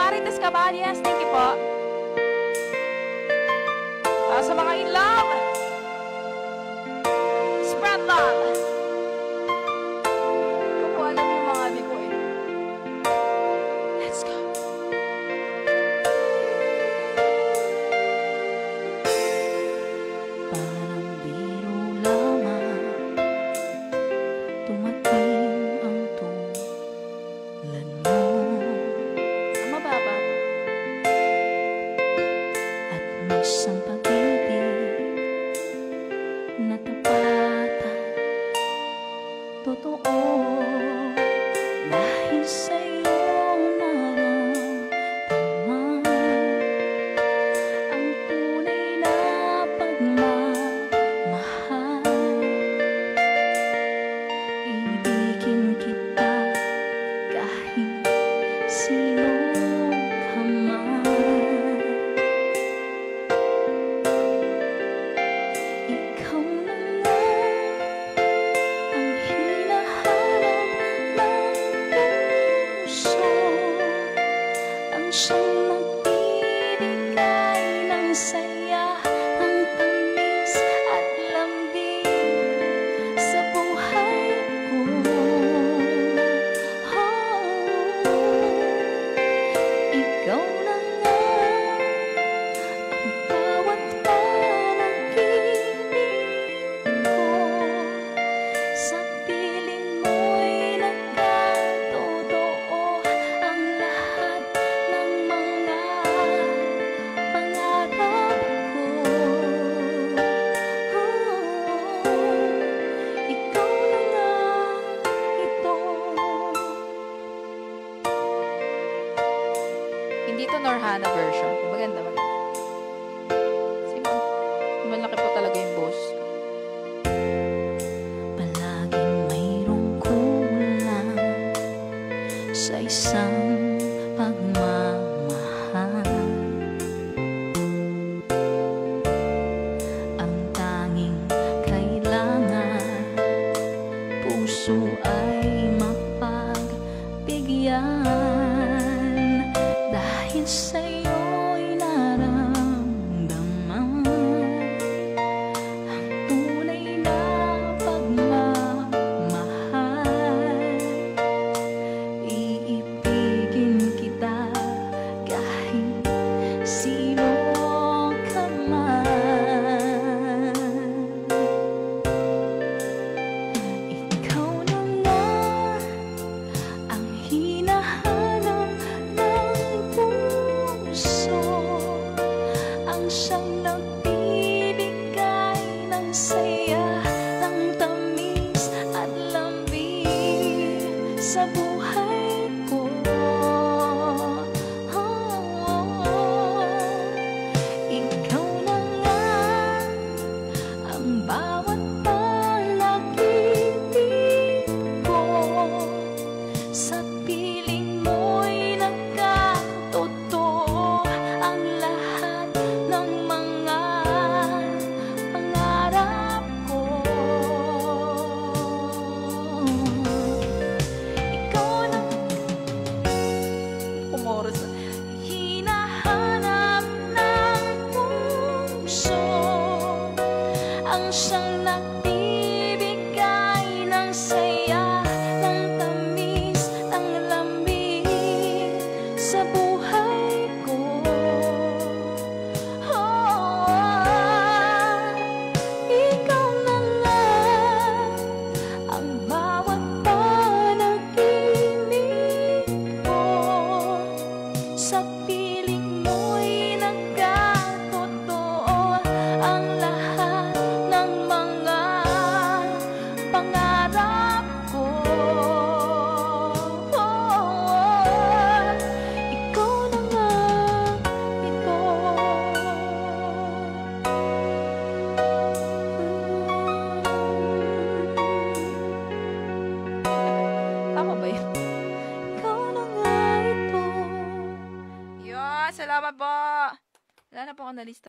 Marites Caballas, thank you po. Para sa mga in love, spread love. Hindi ko alam yung mga adik ko eh. Let's go. Parang biro lamang tumating ang tulad mo. Ang mababa. At may isang pag-ibig na tapat at totoo. Dahil sa'yo naramdaman ang tunay na pagmamahal. Ibigin kita kahit sino ka man. Ikaw na nga ang hinahanap ng puso, ang siyang magbibigay ng saya, ng tamis at lambing sa buhay ko. Ikaw na nga ang bawat panaginip ko. Sa piling mo'y nagkatotoo ang lahat ng mga pangarap ko. Ikaw na nga ito. Hindi to Norhana version. Maganda, maganda. Kasi malaki po talaga yung boss. Palaging mayroong kulang sa isang pagmamahal. Ang tanging kailangan puso ay mapagbigyan. Dahil sa'yo'y naramdaman ang tunay na pagmamahal. Iibigin kita kahit sino ka man. Ikaw na nga ang hinahanap ng puso, ang siyang nagbibigay ng saya, ng tamis at lambing sa buhay ko. Ikaw na nga ang bawat panaginip ko. Sa piling mo'y nagkatotoo ang lahat ng mga pangarap ko. Ikaw na Kumoros na. hinahanap ng puso, ang siyang nagbibigay ng saya, ng tamis, ng lambing sa buhay ko. Ikaw na nga ang bawat panaginip ko. Sa piling mo'y nagkatotoo ang lahat ng mga pangarap ko. Ikaw na nga ito. Tama ba yun? Ikaw na nga ito. Yun, salamat po. Wala na po ako nalista.